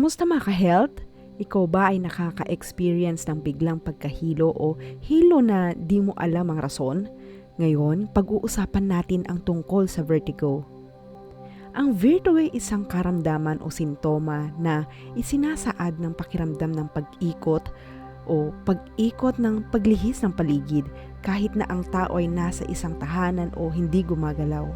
Kamusta mga ka-health? Ikaw ba ay nakaka-experience ng biglang pagkahilo o hilo na di mo alam ang rason? Ngayon, pag-uusapan natin ang tungkol sa vertigo. Ang vertigo ay isang karamdaman o sintoma na isinasaad ng pakiramdam ng pag-ikot o pag-ikot ng paglihis ng paligid kahit na ang tao ay nasa isang tahanan o hindi gumagalaw.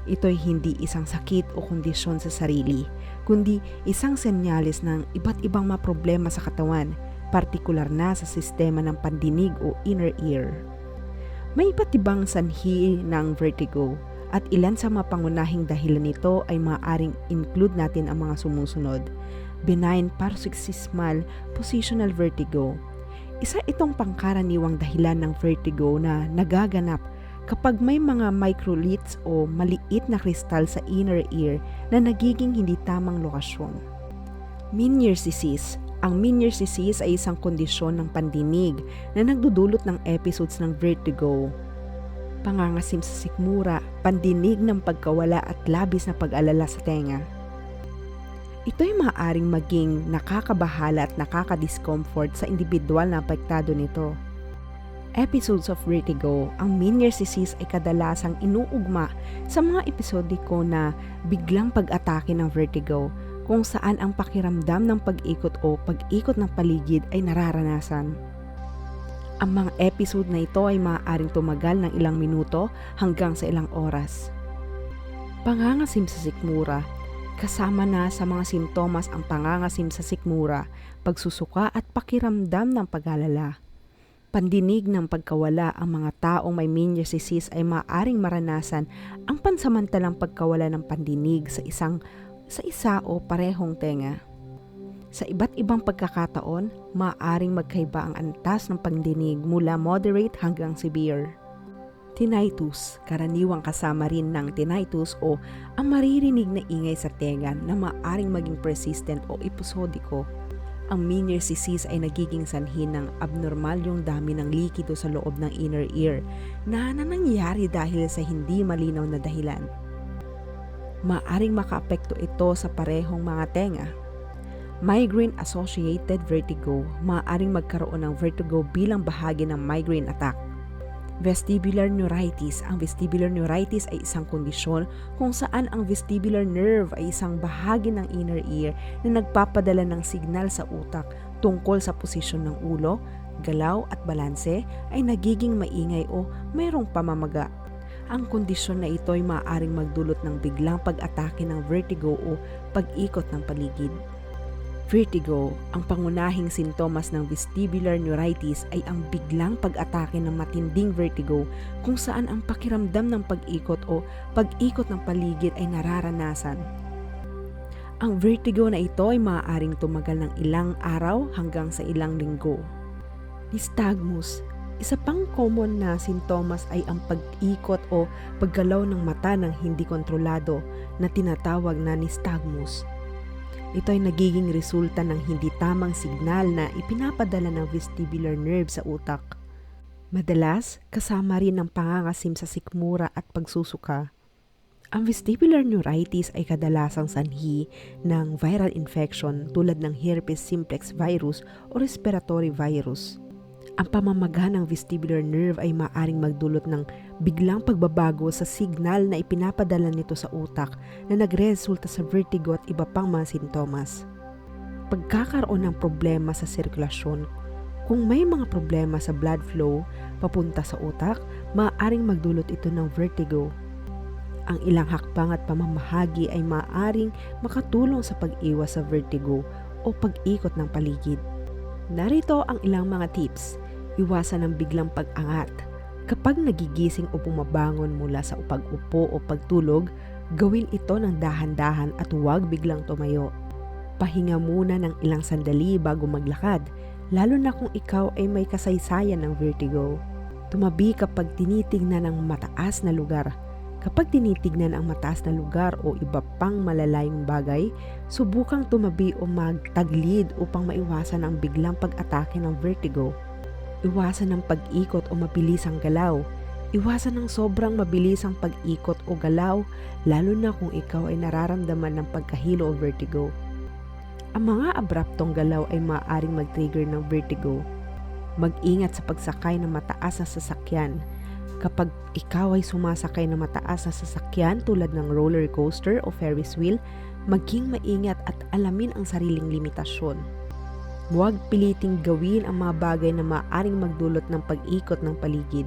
Ito'y hindi isang sakit o kondisyon sa sarili, kundi isang senyales ng iba't ibang mga problema sa katawan, partikular na sa sistema ng pandinig o inner ear. May iba't ibang sanhi ng vertigo at ilan sa mga pangunahing dahilan nito ay maaaring include natin ang mga sumusunod. Benign paroxysmal positional vertigo. Isa itong pangkaraniwang dahilan ng vertigo na nagaganap kapag may mga microliths o maliit na kristal sa inner ear na nagiging hindi tamang lokasyon. Meniere's disease. Ang Meniere's disease ay isang kondisyon ng pandinig na nagdudulot ng episodes ng vertigo, pangangasim sa sikmura, pandinig ng pagkawala at labis na pag-alala sa tenga. Ito'y maaaring maging nakakabahala at nakaka-discomfort sa individual na apektado nito. Episodes of vertigo. Ang Meniere's disease ay kadalasang inuugma sa mga episodiko na biglang pag-atake ng vertigo kung saan ang pakiramdam ng pag-ikot o pag-ikot ng paligid ay nararanasan. Ang mga episode na ito ay maaaring tumagal ng ilang minuto hanggang sa ilang oras. Pangangasim sa sikmura. Kasama na sa mga sintomas ang pangangasim sa sikmura, pagsusuka at pakiramdam ng pag-alala. Pandinig ng pagkawala. Ang mga taong may Meniere's disease ay maaaring maranasan ang pansamantalang pagkawala ng pandinig sa isa o parehong tenga. Sa iba't ibang pagkakataon, maaaring magkaiba ang antas ng pandinig mula moderate hanggang severe. Tinnitus. Karaniwang kasama rin ng tinnitus o ang maririnig na ingay sa tenga na maaaring maging persistent o episodiko. Ang Meniere's disease ay nagiging sanhi ng abnormalyong dami ng likido sa loob ng inner ear na nangyayari dahil sa hindi malinaw na dahilan. Maaring makaapekto ito sa parehong mga tenga. Migraine-associated vertigo. Maaring magkaroon ng vertigo bilang bahagi ng migraine attack. Vestibular neuritis. Ang vestibular neuritis ay isang kondisyon kung saan ang vestibular nerve ay isang bahagi ng inner ear na nagpapadala ng signal sa utak tungkol sa posisyon ng ulo, galaw at balanse ay nagiging maingay o mayroong pamamaga. Ang kondisyon na ito ay maaaring magdulot ng biglang pag-atake ng vertigo o pag-ikot ng paligid. Vertigo. Ang pangunahing sintomas ng vestibular neuritis ay ang biglang pag-atake ng matinding vertigo kung saan ang pakiramdam ng pag-ikot o pag-ikot ng paligid ay nararanasan. Ang vertigo na ito ay maaaring tumagal ng ilang araw hanggang sa ilang linggo. Nystagmus. Isa pang common na sintomas ay ang pag-ikot o paggalaw ng mata ng hindi kontrolado na tinatawag na nystagmus. Ito ay nagiging resulta ng hindi tamang signal na ipinapadala ng vestibular nerve sa utak. Madalas, kasama rin ang pangangasim sa sikmura at pagsusuka. Ang vestibular neuritis ay kadalasang sanhi ng viral infection tulad ng herpes simplex virus o respiratory virus. Ang pamamaga ng vestibular nerve ay maaaring magdulot ng biglang pagbabago sa signal na ipinapadala nito sa utak na nagresulta sa vertigo at iba pang mga sintomas. Pagkakaroon ng problema sa sirkulasyon. Kung may mga problema sa blood flow papunta sa utak, maaaring magdulot ito ng vertigo. Ang ilang hakbang at pamamahagi ay maaaring makatulong sa pag-iwas sa vertigo o pag-ikot ng paligid. Narito ang ilang mga tips. Iwasan ang biglang pag-angat. Kapag nagigising o bumabangon mula sa pag-upo o pagtulog, gawin ito ng dahan-dahan at huwag biglang tumayo. Pahinga muna ng ilang sandali bago maglakad, lalo na kung ikaw ay may kasaysayan ng vertigo. Tumabi kapag tinitignan ang mataas na lugar. Kapag tinitignan ang mataas na lugar o iba pang malalayong bagay, subukang tumabi o magtaglid upang maiwasan ang biglang pag-atake ng vertigo. Iwasan ang pag-ikot o mabilisang galaw. Iwasan ang sobrang mabilisang pag-ikot o galaw, lalo na kung ikaw ay nararamdaman ng pagkahilo o vertigo. Ang mga abruptong galaw ay maaaring mag-trigger ng vertigo. Mag-ingat sa pagsakay ng mataas na sasakyan. Kapag ikaw ay sumasakay ng mataas na sasakyan tulad ng roller coaster o Ferris wheel, maging maingat at alamin ang sariling limitasyon. Huwag piliting gawin ang mga bagay na maaaring magdulot ng pag-ikot ng paligid.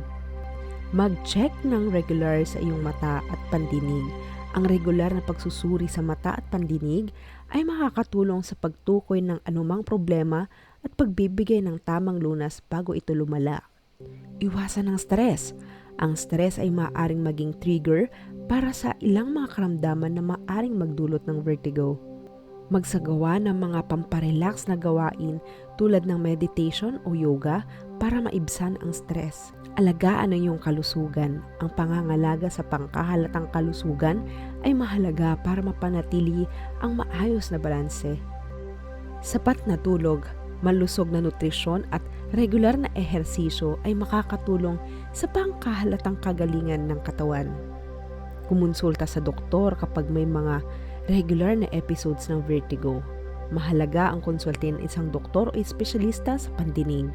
Mag-check ng regular sa iyong mata at pandinig. Ang regular na pagsusuri sa mata at pandinig ay makakatulong sa pagtukoy ng anumang problema at pagbibigay ng tamang lunas bago ito lumala. Iwasan ang stress. Ang stress ay maaaring maging trigger para sa ilang mga karamdaman na maaaring magdulot ng vertigo. Magsagawa ng mga pamparelax na gawain tulad ng meditation o yoga para maibsan ang stress. Alagaan ang iyong kalusugan. Ang pangangalaga sa pangkahalatang kalusugan ay mahalaga para mapanatili ang maayos na balanse. Sapat na tulog, malusog na nutrisyon at regular na ehersisyo ay makakatulong sa pangkahalatang kagalingan ng katawan. Kumonsulta sa doktor kapag may mga regular na episodes ng vertigo. Mahalaga ang konsultin ng isang doktor o espesyalista sa pandinig.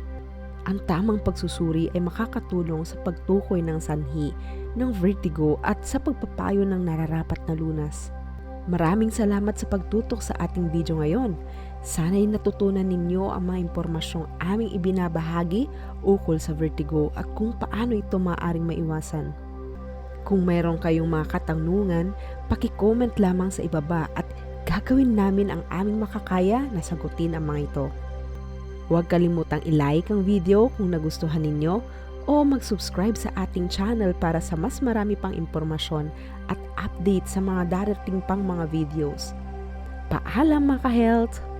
Ang tamang pagsusuri ay makakatulong sa pagtukoy ng sanhi ng vertigo at sa pagpapayo ng nararapat na lunas. Maraming salamat sa pagtutok sa ating video ngayon. Sana'y natutunan ninyo ang mga impormasyong aming ibinabahagi ukol sa vertigo at kung paano ito maaaring maiwasan. Kung mayroon kayong mga katanungan, paki-comment lamang sa ibaba at gagawin namin ang aming makakaya na sagutin ang mga ito. Huwag kalimutang i-like ang video kung nagustuhan ninyo o mag-subscribe sa ating channel para sa mas marami pang impormasyon at update sa mga darating pang mga videos. Paalam mga ka-health!